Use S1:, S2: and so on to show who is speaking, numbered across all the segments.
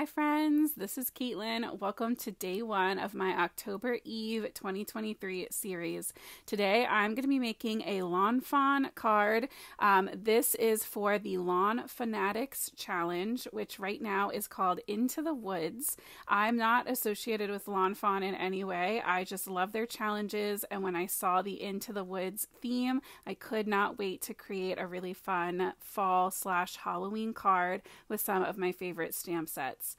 S1: Hi friends, this is Caitlin. Welcome to day one of my October Eve 2023 series. Today I'm going to be making a Lawn Fawn card. This is for the Lawn Fawnatics Challenge, which right now is called Into the Woods. I'm not associated with Lawn Fawn in any way. I just love their challenges, and when I saw the Into the Woods theme, I could not wait to create a really fun fall/Halloween card with some of my favorite stamp sets.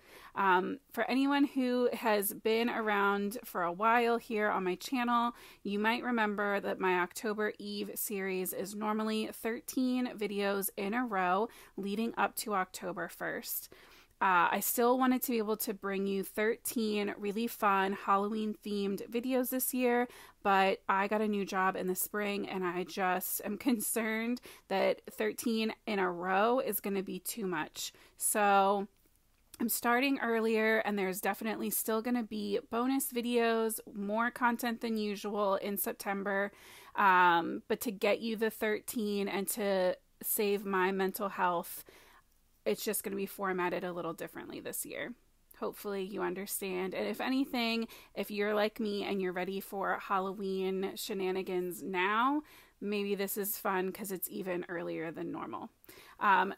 S1: For anyone who has been around for a while here on my channel, you might remember that my October Eve series is normally 13 videos in a row leading up to October 1st. I still wanted to be able to bring you 13 really fun Halloween themed videos this year, but I got a new job in the spring and I just am concerned that 13 in a row is going to be too much. So I'm starting earlier, and there's definitely still going to be bonus videos, more content than usual in September, but to get you the 13 and to save my mental health, it's just going to be formatted a little differently this year. Hopefully you understand. And if anything, if you're like me and you're ready for Halloween shenanigans now, maybe this is fun because it's even earlier than normal.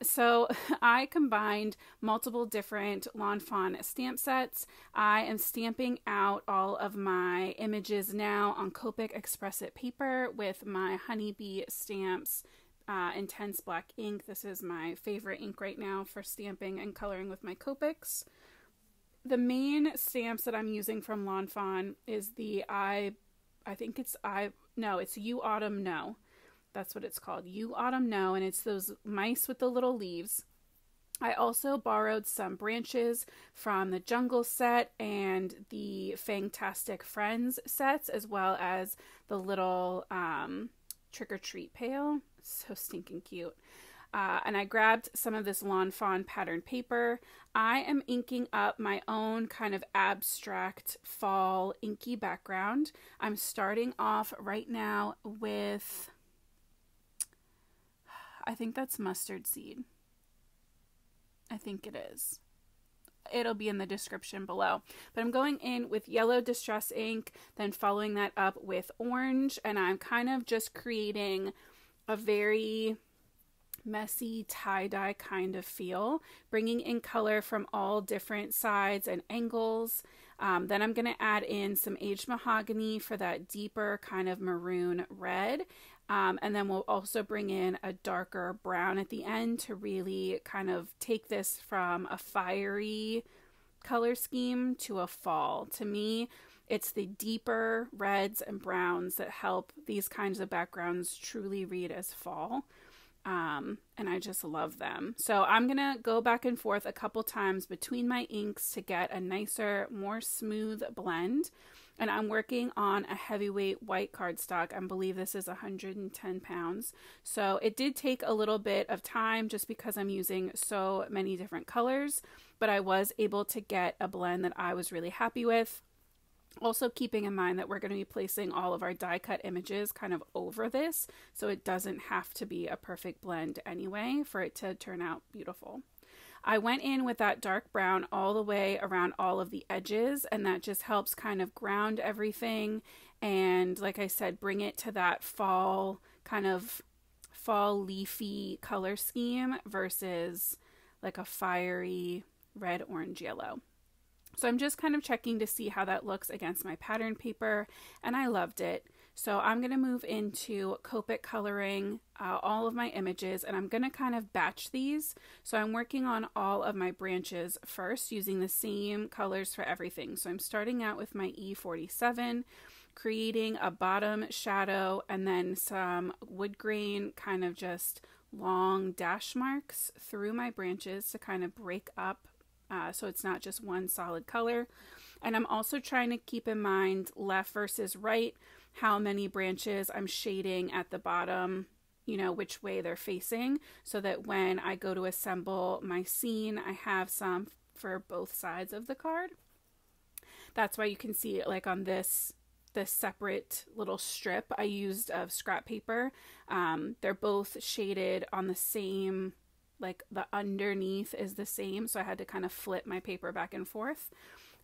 S1: So I combined multiple different Lawn Fawn stamp sets. I am stamping out all of my images now on Copic Express It paper with my Honeybee Stamps Intense Black ink. This is my favorite ink right now for stamping and coloring with my Copics. The main stamps that I'm using from Lawn Fawn is the it's You Autumn No. That's what it's called, You Autumn No, and it's those mice with the little leaves. I also borrowed some branches from the Jungle set and the Fantastic Friends sets, as well as the little Trick or Treat pail. So stinking cute. And I grabbed some of this Lawn Fawn pattern paper. I am inking up my own kind of abstract fall inky background. I'm starting off right now with, I think that's mustard seed. I think it is. It'll be in the description below. But I'm going in with yellow distress ink, then following that up with orange, and I'm kind of just creating a very messy tie-dye kind of feel, bringing in color from all different sides and angles. Then I'm going to add in some aged mahogany for that deeper kind of maroon red. And then we'll also bring in a darker brown at the end to really kind of take this from a fiery color scheme to a fall. To me, it's the deeper reds and browns that help these kinds of backgrounds truly read as fall. And I just love them. So I'm going to go back and forth a couple times between my inks to get a nicer, more smooth blend. And I'm working on a heavyweight white cardstock. I believe this is 110 pounds. So it did take a little bit of time just because I'm using so many different colors, but I was able to get a blend that I was really happy with. Also keeping in mind that we're going to be placing all of our die cut images kind of over this, so it doesn't have to be a perfect blend anyway for it to turn out beautiful. I went in with that dark brown all the way around all of the edges, and that just helps kind of ground everything and, like I said, bring it to that fall kind of fall leafy color scheme versus like a fiery red, orange, yellow. So I'm just kind of checking to see how that looks against my pattern paper, and I loved it. So I'm going to move into Copic coloring all of my images, and I'm going to kind of batch these. So I'm working on all of my branches first using the same colors for everything. So I'm starting out with my E47, creating a bottom shadow and then some wood grain kind of just long dash marks through my branches to kind of break up so it's not just one solid color. And I'm also trying to keep in mind left versus right, how many branches I'm shading at the bottom, you know, which way they're facing, so that when I go to assemble my scene, I have some for both sides of the card. That's why you can see like on this separate little strip I used of scrap paper. They're both shaded on the same like the underneath is the same, so I had to kind of flip my paper back and forth.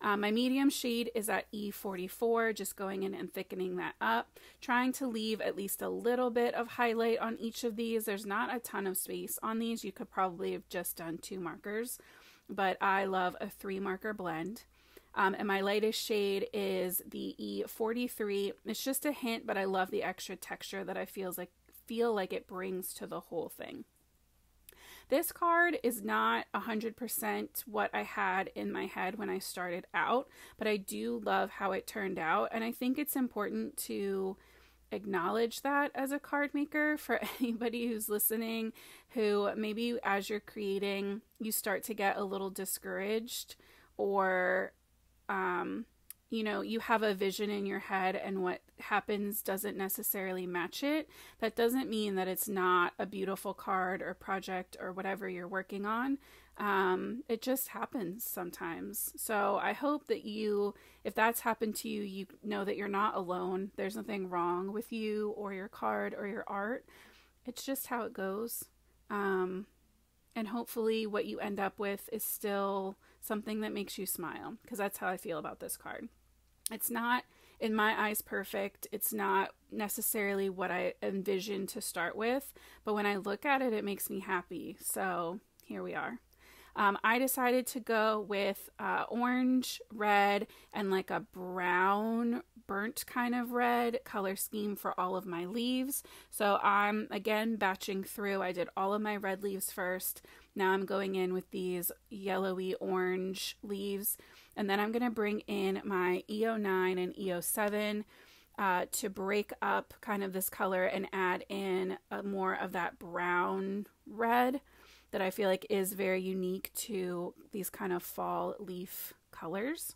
S1: My medium shade is at E44, just going in and thickening that up, trying to leave at least a little bit of highlight on each of these. There's not a ton of space on these. You could probably have just done 2 markers, but I love a 3 marker blend. And my lightest shade is the E43. It's just a hint, but I love the extra texture that I feel like it brings to the whole thing. This card is not 100% what I had in my head when I started out, but I do love how it turned out, and I think it's important to acknowledge that as a card maker for anybody who's listening, who maybe as you're creating, you start to get a little discouraged, or you know, you have a vision in your head and what happens doesn't necessarily match it. That doesn't mean that it's not a beautiful card or project or whatever you're working on. It just happens sometimes. So I hope that if that's happened to you, you know that you're not alone. There's nothing wrong with you or your card or your art. It's just how it goes. And hopefully what you end up with is still something that makes you smile, because that's how I feel about this card. It's not, in my eyes, perfect. It's not necessarily what I envisioned to start with, but when I look at it, it makes me happy. So here we are. I decided to go with orange, red, and like a brown, burnt kind of red color scheme for all of my leaves. So I'm, again, batching through. I did all of my red leaves first. Now I'm going in with these yellowy orange leaves. And then I'm going to bring in my E09 and E07 to break up kind of this color and add in more of that brown red that I feel like is very unique to these kind of fall leaf colors.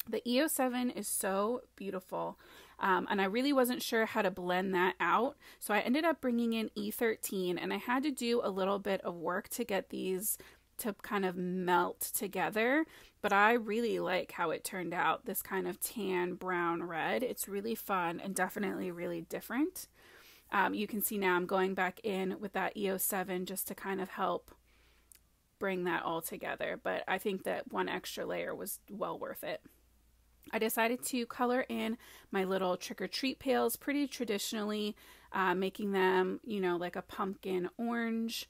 S1: The E07 is so beautiful, and I really wasn't sure how to blend that out, so I ended up bringing in E13, and I had to do a little bit of work to get these to kind of melt together, but I really like how it turned out, this kind of tan brown red. It's really fun and definitely really different. You can see now I'm going back in with that E07 just to kind of help bring that all together, but I think that one extra layer was well worth it. I decided to color in my little trick-or-treat pails pretty traditionally, making them, you know, like a pumpkin orange.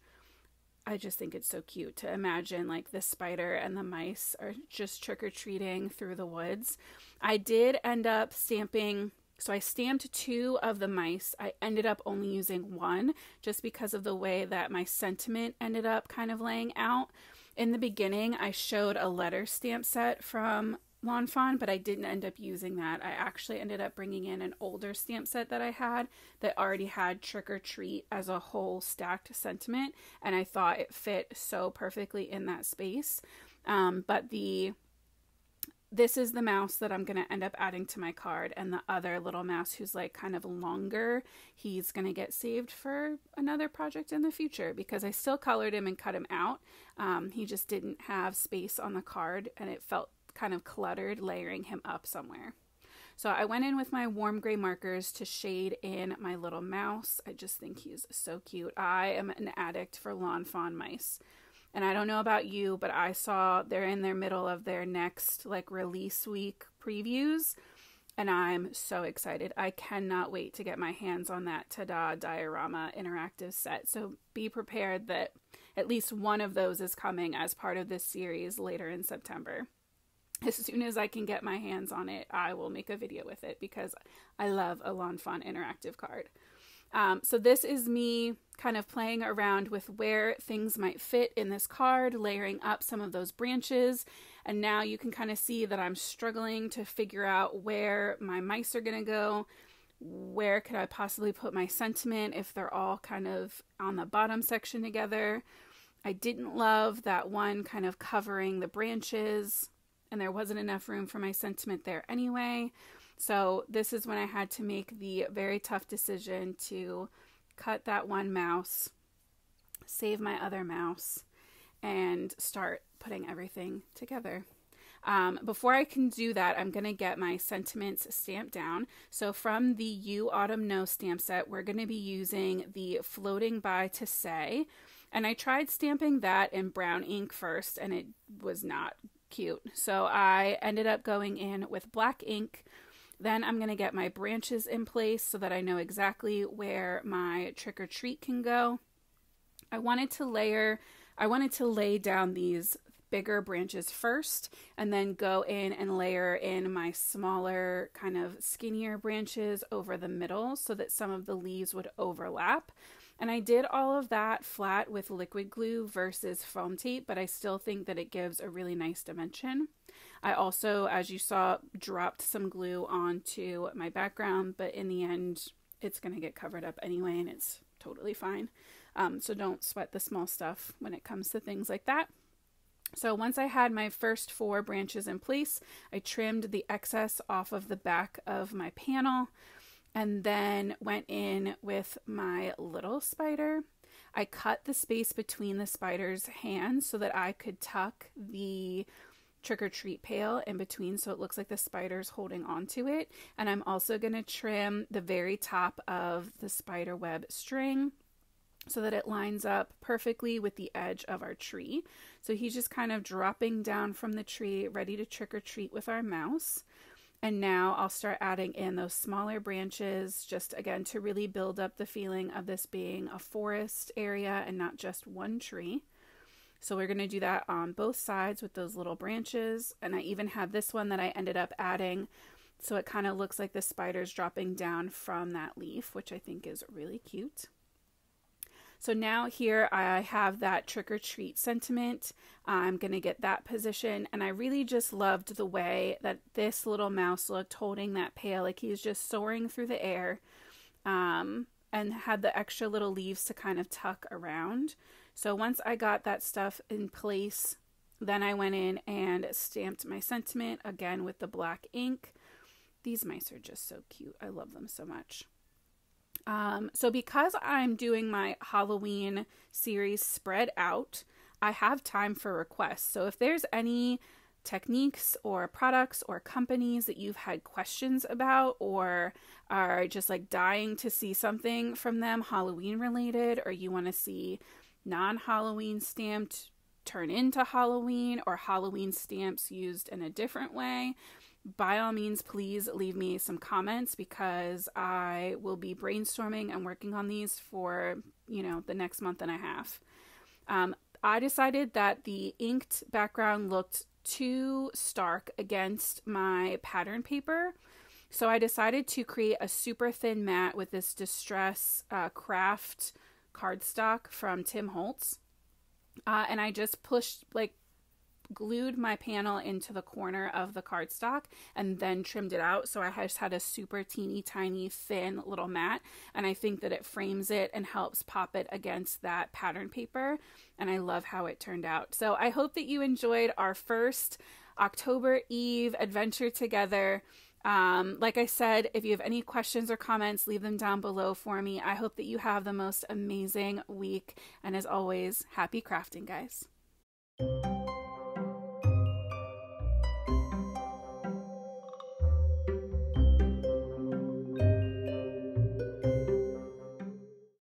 S1: I just think it's so cute to imagine like the spider and the mice are just trick-or-treating through the woods. I did end up stamping, so I stamped 2 of the mice. I ended up only using 1 just because of the way that my sentiment ended up kind of laying out. In the beginning, I showed a letter stamp set from Lawn Fawn, but I didn't end up using that. I actually ended up bringing in an older stamp set that I had that already had Trick or Treat as a whole stacked sentiment, and I thought it fit so perfectly in that space. But this is the mouse that I'm going to end up adding to my card, and the other little mouse who's like kind of longer, he's going to get saved for another project in the future because I still colored him and cut him out. He just didn't have space on the card, and it felt kind of cluttered layering him up somewhere. So I went in with my warm gray markers to shade in my little mouse. I just think he's so cute. I am an addict for Lawn Fawn mice. And I don't know about you, but I saw they're in their middle of their next like release week previews, and I'm so excited. I cannot wait to get my hands on that Ta-Da diorama interactive set. So be prepared that at least one of those is coming as part of this series later in September. As soon as I can get my hands on it, I will make a video with it because I love a Lawn Fawn interactive card. So this is me kind of playing around with where things might fit in this card, layering up some of those branches. And now you can kind of see that I'm struggling to figure out where my mice are going to go. Where could I possibly put my sentiment if they're all kind of on the bottom section together? I didn't love that one kind of covering the branches, and there wasn't enough room for my sentiment there anyway. So this is when I had to make the very tough decision to cut that one mouse, save my other mouse, and start putting everything together. Before I can do that, I'm going to get my sentiments stamped down. So from the You Autumn No stamp set, we're going to be using the Floating By to Say. And I tried stamping that in brown ink first, and it was not cute. So I ended up going in with black ink. Then I'm going to get my branches in place so that I know exactly where my trick or treat can go. I wanted to lay down these bigger branches first, and then go in and layer in my smaller, kind of skinnier branches over the middle so that some of the leaves would overlap. And I did all of that flat with liquid glue versus foam tape, but I still think that it gives a really nice dimension. I also, as you saw, dropped some glue onto my background, but in the end, it's going to get covered up anyway, and it's totally fine. So don't sweat the small stuff when it comes to things like that. So once I had my first 4 branches in place, I trimmed the excess off of the back of my panel, and then went in with my little spider. I cut the space between the spider's hands so that I could tuck the trick-or-treat pail in between so it looks like the spider's holding onto it. And I'm also going to trim the very top of the spider web string so that it lines up perfectly with the edge of our tree. So he's just kind of dropping down from the tree, ready to trick-or-treat with our mouse. And now I'll start adding in those smaller branches, just again to really build up the feeling of this being a forest area and not just one tree. So we're going to do that on both sides with those little branches. And I even have this one that I ended up adding, so it kind of looks like the spider's dropping down from that leaf, which I think is really cute. So now here I have that trick-or-treat sentiment. I'm going to get that position, and I really just loved the way that this little mouse looked holding that pail, like he's just soaring through the air, and had the extra little leaves to kind of tuck around. So once I got that stuff in place, then I went in and stamped my sentiment again with the black ink. These mice are just so cute. I love them so much. So because I'm doing my Halloween series spread out, I have time for requests. So if there's any techniques or products or companies that you've had questions about, or are just like dying to see something from them Halloween related, or you want to see non-Halloween stamped turn into Halloween, or Halloween stamps used in a different way, by all means, please leave me some comments, because I will be brainstorming and working on these for, the next month and a half. I decided that the inked background looked too stark against my pattern paper. So I decided to create a super thin mat with this Distress Craft cardstock from Tim Holtz. And I just glued my panel into the corner of the cardstock and then trimmed it out. So I just had a super teeny tiny thin little mat, and I think that it frames it and helps pop it against that pattern paper, and I love how it turned out. So I hope that you enjoyed our first October Eve adventure together. Like I said, if you have any questions or comments, leave them down below for me. I hope that you have the most amazing week, and as always, happy crafting, guys.